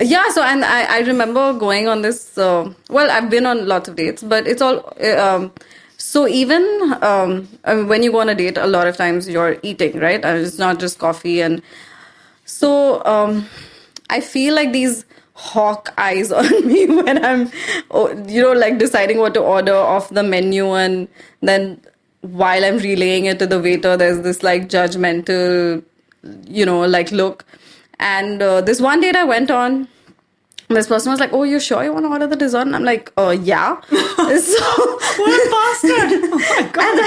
Yeah, so and I remember going on this, well, I've been on lots of dates, but it's all, so even I mean, when you go on a date, a lot of times you're eating, right? It's not just coffee. And so I feel like these hawk eyes on me when I'm, like deciding what to order off the menu. And then while I'm relaying it to the waiter, there's this like judgmental, like look. And this one date I went on, this person was like, "Oh, you sure you want to order the dessert?" And I'm like, yeah. So, What a bastard! Oh my God.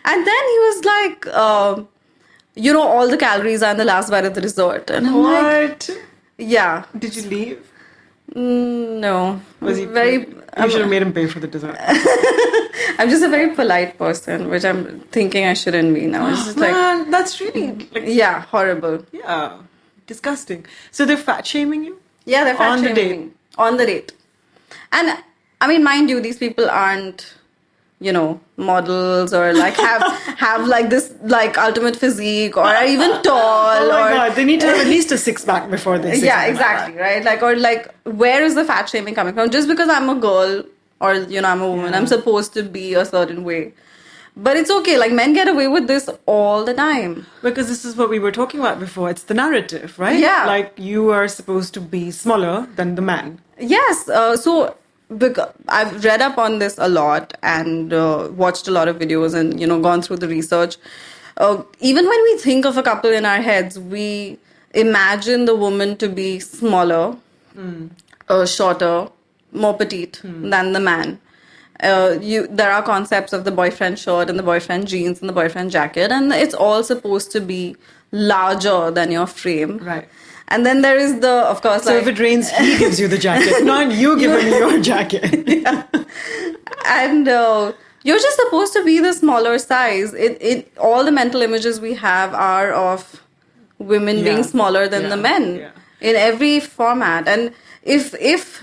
And then he was like, all the calories are in the last bite of the dessert. And I'm like, What? yeah. Did you leave? No. Was he very? You should have made him pay for the dessert. I'm just a very polite person, which I'm thinking I shouldn't be now. It's just Man, that's really yeah, horrible. yeah, disgusting. So they're fat shaming you? Yeah, they're fat On the shaming me. On the date. And I mean, mind you, these people aren't, models or like have like this like ultimate physique or are even tall. Oh my or, God, they need to have at least a six-pack before they say yeah, something exactly, like right? Like, or like, where is the fat shaming coming from? Just because I'm a girl or, I'm a woman, Yeah. I'm supposed to be a certain way. But it's okay. Like, men get away with this all the time. Because this is what we were talking about before. It's the narrative, right? Yeah. Like, you are supposed to be smaller than the man. Yes. So I've read up on this a lot and watched a lot of videos and, gone through the research. Even when we think of a couple in our heads, we imagine the woman to be smaller, shorter, more petite than the man. There are concepts of the boyfriend shirt and the boyfriend jeans and the boyfriend jacket, and it's all supposed to be larger than your frame. Right. And then there is of course, So if it rains, he gives you the jacket, not you give him your jacket. yeah. And you're just supposed to be the smaller size. All the mental images we have are of women being smaller than the men in every format. And if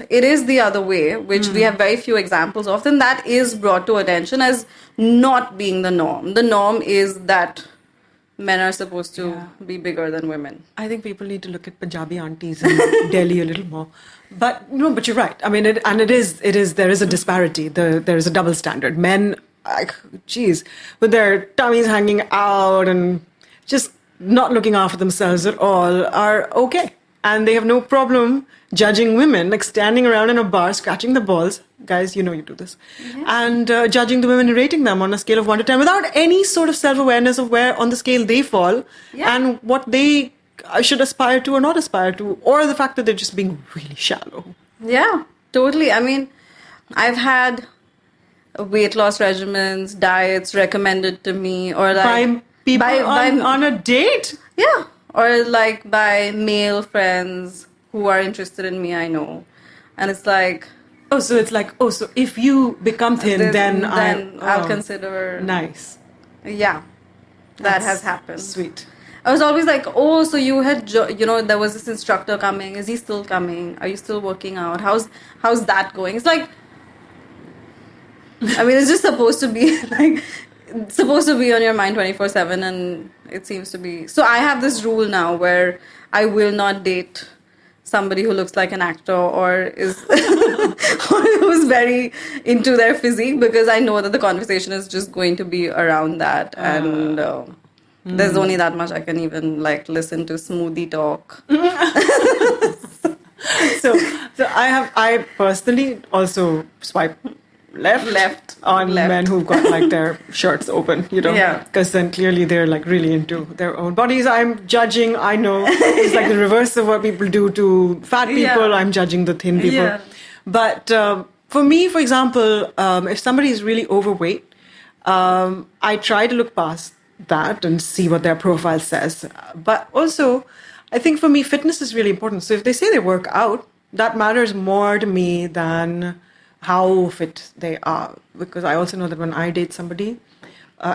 it is the other way, which we have very few examples of, then that is brought to attention as not being the norm. The norm is that men are supposed to be bigger than women. I think people need to look at Punjabi aunties in Delhi a little more. But you're right. I mean, there is a disparity. There is a double standard. Men, with their tummies hanging out and just not looking after themselves at all are okay. And they have no problem judging women, like standing around in a bar, scratching the balls. Guys, you do this. Yeah. And judging the women and rating them on a scale of 1 to 10 without any sort of self-awareness of where on the scale they fall and what they should aspire to or not aspire to, or the fact that they're just being really shallow. Yeah, totally. I mean, I've had weight loss regimens, diets recommended to me, or like by people on a date? Yeah, or like by male friends who are interested in me, I know. And it's like... so if you become thin, then I'll consider... Nice. Yeah, that has happened. Sweet. I was always like, so you had, there was this instructor coming. Is he still coming? Are you still working out? How's that going? It's like... I mean, it's just supposed to be on your mind 24/7, and it seems to be. So I have this rule now where I will not date somebody who looks like an actor or is or who's very into their physique, because I know that the conversation is just going to be around that, and there's only that much I can even listen to smoothie talk. So I personally also swipe left on men who've got their shirts open, because then clearly they're really into their own bodies. I'm judging, I know it's the reverse of what people do to fat people. I'm judging the thin people. But for me, for example, if somebody is really overweight, I try to look past that and see what their profile says. But also, I think for me, fitness is really important. So if they say they work out, that matters more to me than how fit they are, because I also know that when I date somebody,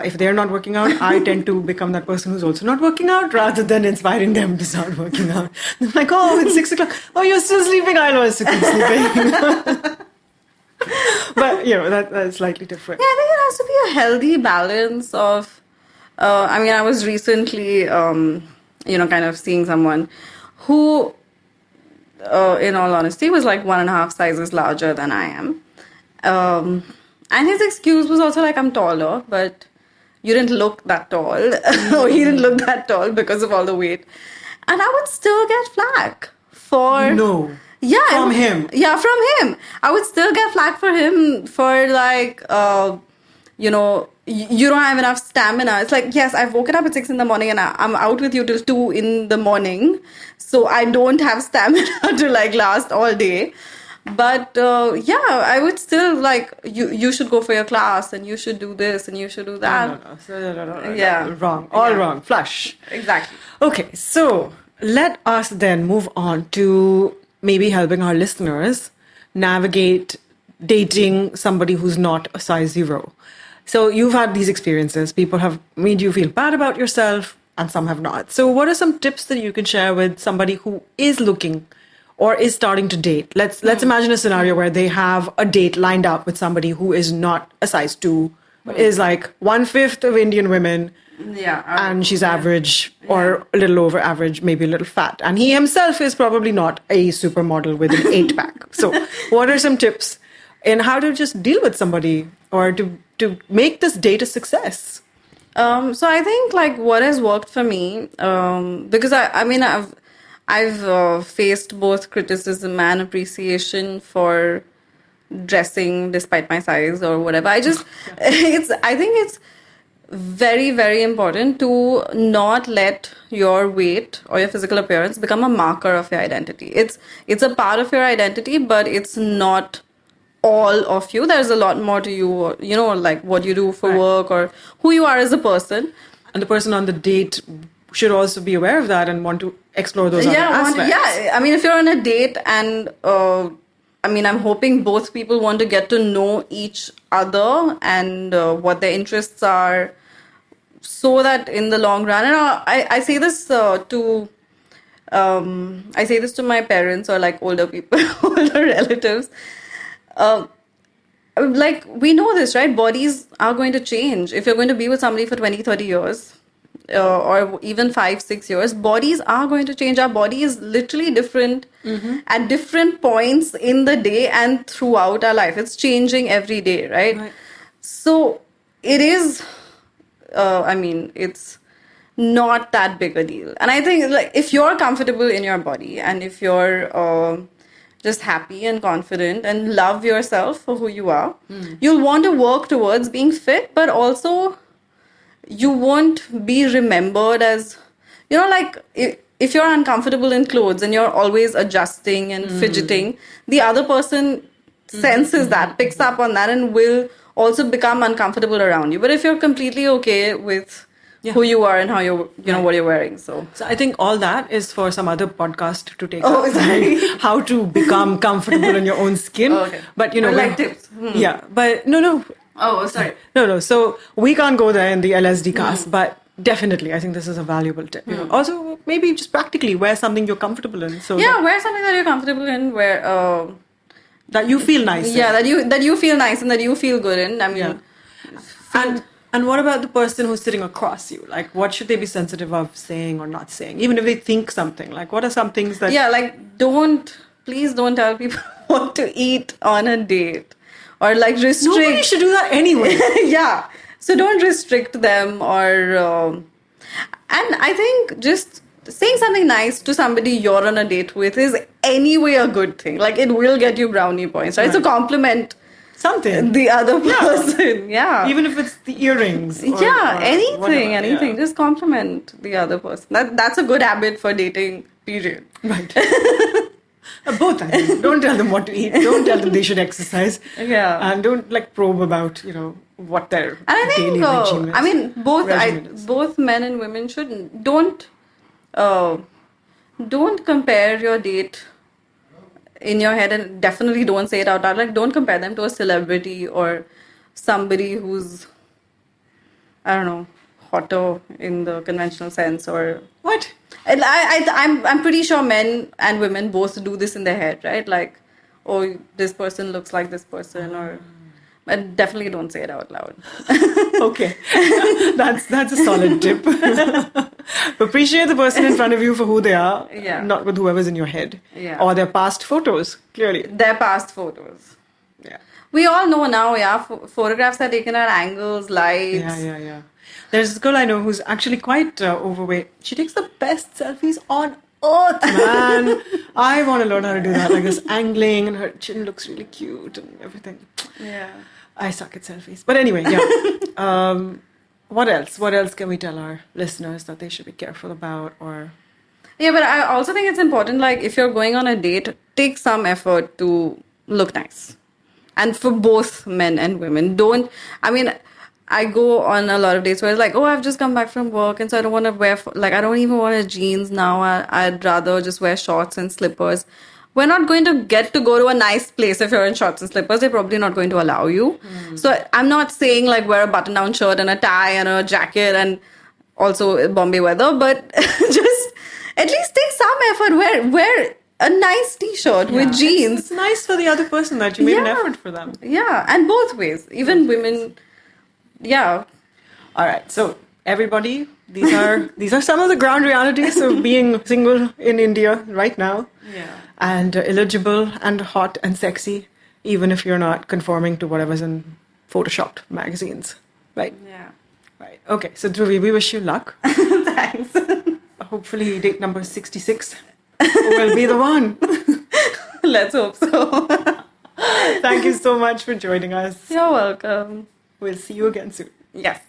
if they're not working out, I tend to become that person who's also not working out rather than inspiring them to start working out. They're like, it's 6 o'clock. Oh, you're still sleeping? I know, it's still sleeping. But, that's slightly different. Yeah, I think it has to be a healthy balance of, I was recently, kind of seeing someone who in all honesty, was like 1.5 sizes larger than I am. And his excuse was also like, I'm taller, but you didn't look that tall. Or he didn't look that tall because of all the weight. And I would still get flack for... No. Yeah. From him. Yeah, from him. I would still get flack for him for like, you don't have enough stamina. It's like, yes, I've woken up at 6 a.m. and I'm out with you till 2 a.m. So I don't have stamina to like last all day. But I would still like, you should go for your class and you should do this and you should do that. No. Yeah. Wrong. All wrong. Flush. Exactly. Okay, so let us then move on to maybe helping our listeners navigate dating somebody who's not a size 0. So you've had these experiences. People have made you feel bad about yourself and some have not. So what are some tips that you can share with somebody who is looking or is starting to date? Let's imagine a scenario where they have a date lined up with somebody who is not a size 2, but is like 1/5 of Indian women. Yeah. And she's average or a little over average, maybe a little fat. And he himself is probably not a supermodel with an 8-pack. So what are some tips in how to just deal with somebody or to make this date a success? So I think like what has worked for me, because I've faced both criticism and appreciation for dressing despite my size or whatever. I think it's very, very important to not let your weight or your physical appearance become a marker of your identity. It's a part of your identity, but it's not all of you. There's a lot more to you, like what you do for work or who you are as a person. And the person on the date should also be aware of that and want to explore those other aspects. If you're on a date and I'm hoping both people want to get to know each other and what their interests are, so that in the long run, and I say this to my parents or like older people, older relatives. Like we know this, right? Bodies are going to change. If you're going to be with somebody for 20, 30 years, or even 5, 6 years, bodies are going to change. Our body is literally different at different points in the day and throughout our life. It's changing every day, right? So it is, it's not that big a deal. And I think like if you're comfortable in your body and if you're just happy and confident and love yourself for who you are, you'll want to work towards being fit, but also you won't be remembered as, like if you're uncomfortable in clothes and you're always adjusting and fidgeting, the other person senses that, picks up on that and will also become uncomfortable around you. But if you're completely okay with who you are and how what you're wearing. So I think all that is for some other podcast to take up. Exactly. How to become comfortable in your own skin. Oh, okay. But like tips. Yeah, but no. Oh, sorry. No. So we can't go there in the LSDcast, but definitely I think this is a valuable tip. Also, maybe just practically wear something you're comfortable in. So wear something that you're comfortable in, that you feel nice. Yeah, that you feel nice and that you feel good in. And what about the person who's sitting across you? Like, what should they be sensitive of saying or not saying? Even if they think something. Like, what are some things that... Yeah, like, please don't tell people what to eat on a date. Or, like, restrict... Nobody should do that anyway. Yeah. So don't restrict them or... And I think just saying something nice to somebody you're on a date with is anyway a good thing. Like, it will get you brownie points, right? So compliment... something. The other person, yeah. Even if it's the earrings. Or anything. Whatever, yeah. Just compliment the other person. That's a good habit for dating, period. Right. Both, I think. Don't tell them what to eat. Don't tell them they should exercise. Yeah. And don't probe about, what their daily regime is. Both men and women shouldn't. Don't compare your date in your head, and definitely don't say it out loud. Like, don't compare them to a celebrity or somebody who's, I don't know, hotter in the conventional sense or what? I'm pretty sure men and women both do this in their head, right? Like, oh, this person looks like this person, or But definitely don't say it out loud. Okay. That's a solid tip. Appreciate the person in front of you for who they are, not with whoever's in your head. Or their past photos, clearly. Their past photos. Yeah. We all know now, photographs are taken at angles, lights. Yeah. There's this girl I know who's actually quite overweight. She takes the best selfies on earth, man. I want to learn how to do that. Like this angling, and her chin looks really cute and everything. Yeah. I suck at selfies. But anyway, yeah. What else? What else can we tell our listeners that they should be careful about? Or yeah, but I also think it's important, like, if you're going on a date, take some effort to look nice. And for both men and women. I go on a lot of dates where it's like, oh, I've just come back from work, and so I don't want to wear, I don't even want to jeans now. I'd rather just wear shorts and slippers. We're not going to get to go to a nice place if you're in shorts and slippers. They're probably not going to allow you. So I'm not saying like wear a button-down shirt and a tie and a jacket and also Bombay weather, but just at least take some effort. Wear a nice t-shirt with jeans. It's nice for the other person that you made an effort for them. Yeah, and both ways. Even women, yeah. All right, so everybody, these are some of the ground realities of being single in India right now. Yeah. And eligible and hot and sexy, even if you're not conforming to whatever's in Photoshopped magazines. Right? Yeah. Right. Okay, so Dhruvi, we wish you luck. Thanks. Hopefully date number 66 will be the one. Let's hope so. Thank you so much for joining us. You're welcome. We'll see you again soon. Yes.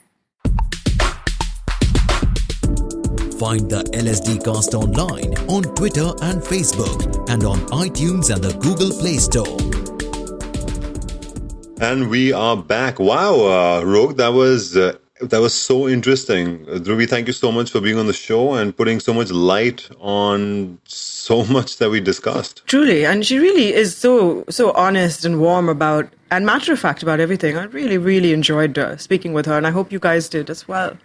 Find the LSDcast online on Twitter and Facebook and on iTunes and the Google Play Store. And we are back. Wow, Rog, that was so interesting. Dhruvi, thank you so much for being on the show and putting so much light on so much that we discussed. Truly, and she really is so honest and warm about and matter of fact about everything. I really, really enjoyed speaking with her, and I hope you guys did as well.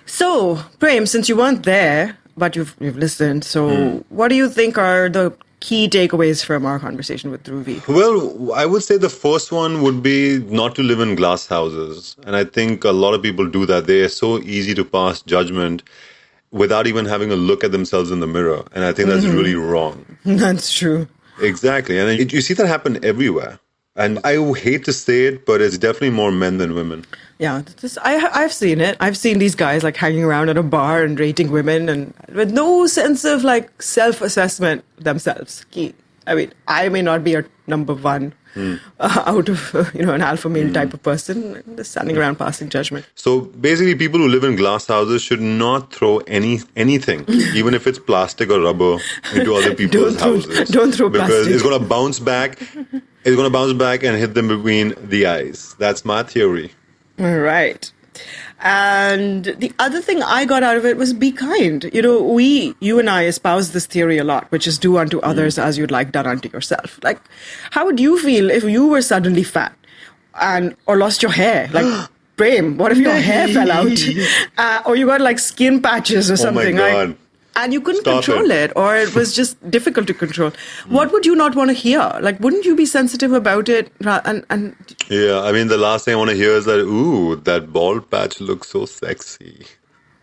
So, Prem, since you weren't there, but you've listened, so what do you think are the key takeaways from our conversation with Dhruvi? Well, I would say the first one would be not to live in glass houses. And I think a lot of people do that. They are so easy to pass judgment without even having a look at themselves in the mirror. And I think that's really wrong. That's true. Exactly. And you see that happen everywhere. And I hate to say it, but it's definitely more men than women. Yeah, I've seen it. I've seen these guys like hanging around at a bar and rating women and with no sense of like self-assessment themselves. I mean, I may not be a number one out of, an alpha male type of person, just standing around passing judgment. So basically people who live in glass houses should not throw anything, even if it's plastic or rubber, into other people's houses. Don't throw plastic. Because it's going to bounce back. It's going to bounce back and hit them between the eyes. That's my theory. All right. And the other thing I got out of it was be kind. You and I espouse this theory a lot, which is do unto others as you'd like done unto yourself. Like, how would you feel if you were suddenly fat or lost your hair? Like, Prem, what if your hair fell out? Or you got like skin patches or something? Oh my God. And you couldn't control it, or it was just difficult to control. What would you not want to hear? Like, wouldn't you be sensitive about it? And yeah, I mean, the last thing I want to hear is that, ooh, that bald patch looks so sexy.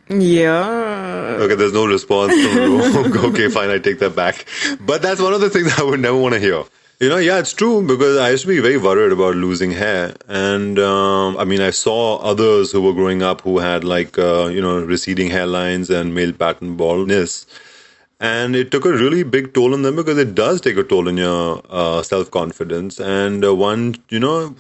Yeah. Okay, there's no response from Rog. Okay, fine, I take that back. But that's one of the things I would never want to hear. Yeah, it's true, because I used to be very worried about losing hair. And, I saw others who were growing up who had receding hairlines and male pattern baldness. And it took a really big toll on them, because it does take a toll on your self-confidence. And one,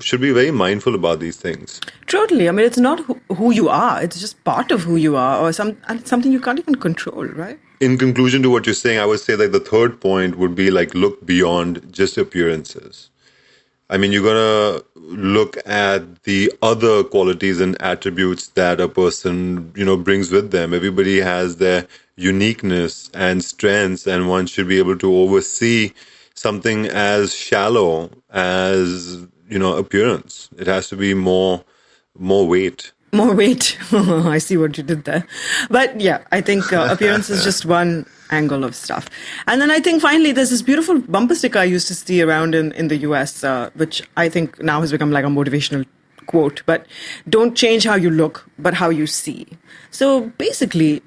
should be very mindful about these things. Totally. I mean, it's not who you are. It's just part of who you are, or something you can't even control, right? In conclusion to what you're saying, I would say the third point would be look beyond just appearances. I mean, you're going to look at the other qualities and attributes that a person, brings with them. Everybody has their uniqueness and strengths, and one should be able to oversee something as shallow as, appearance. It has to be more weight. more weight. I see what you did there. But yeah, I think appearance is just one angle of stuff. And then I think finally there's this beautiful bumper sticker I used to see around in the US, which I think now has become like a motivational quote. But don't change how you look, but how you see. So basically,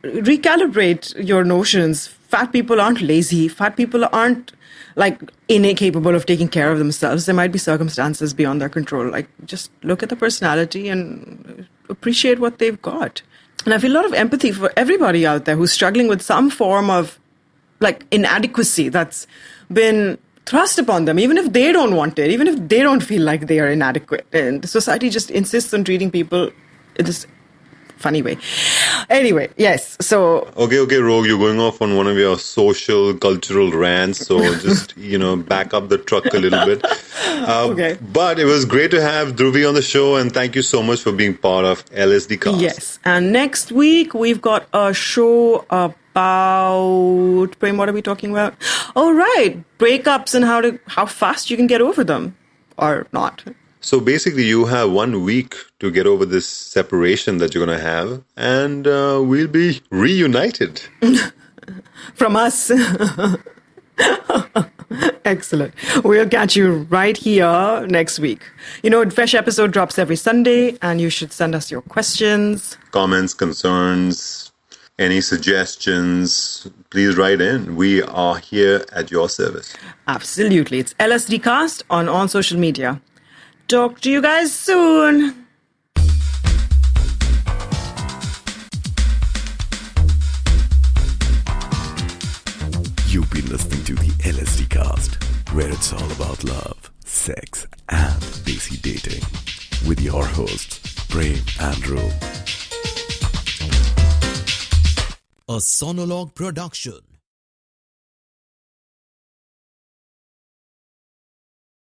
recalibrate your notions. Fat people aren't lazy. Fat people aren't like incapable of taking care of themselves. There might be circumstances beyond their control. Like, just look at the personality and appreciate what they've got. And I feel a lot of empathy for everybody out there who's struggling with some form of like inadequacy that's been thrust upon them, even if they don't want it, even if they don't feel like they are inadequate. And society just insists on treating people in this funny way. Anyway, yes. So okay, Rogue, you're going off on one of your social, cultural rants. So just back up the truck a little bit. Okay. But it was great to have Dhruvi on the show, and thank you so much for being part of LSDcast. Yes, and next week we've got a show about Prem. What are we talking about? Oh, right, breakups and how fast you can get over them or not. So basically, you have 1 week to get over this separation that you're going to have, and we'll be reunited. From us. Excellent. We'll catch you right here next week. A fresh episode drops every Sunday, and you should send us your questions, comments, concerns, any suggestions. Please write in. We are here at your service. Absolutely. It's LSDcast on all social media. Talk to you guys soon. You've been listening to the LSDcast, where it's all about love, sex, and desi dating. With your hosts, Prem and Dhruv. A Sonologue production.